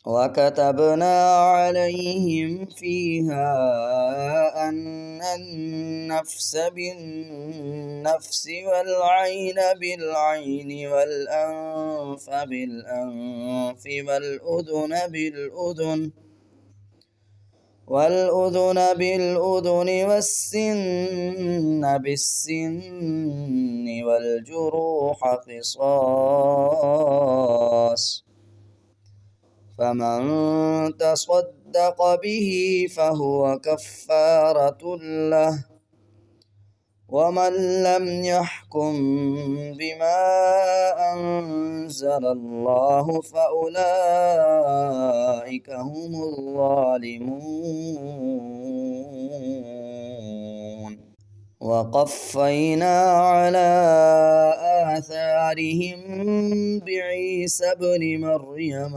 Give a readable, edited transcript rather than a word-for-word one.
وكتبنا عليهم فيها أن النفس بالنفس والعين بالعين والأنف بالأنف والأذن بالأذن والسن بالسن والجروح قصاص، فمن تصدق به فهو كفارة له، ومن لم يحكم بما أنزل الله فأولئك هم الظالمون. وقفينا على آثارهم بعيسى ابن مريم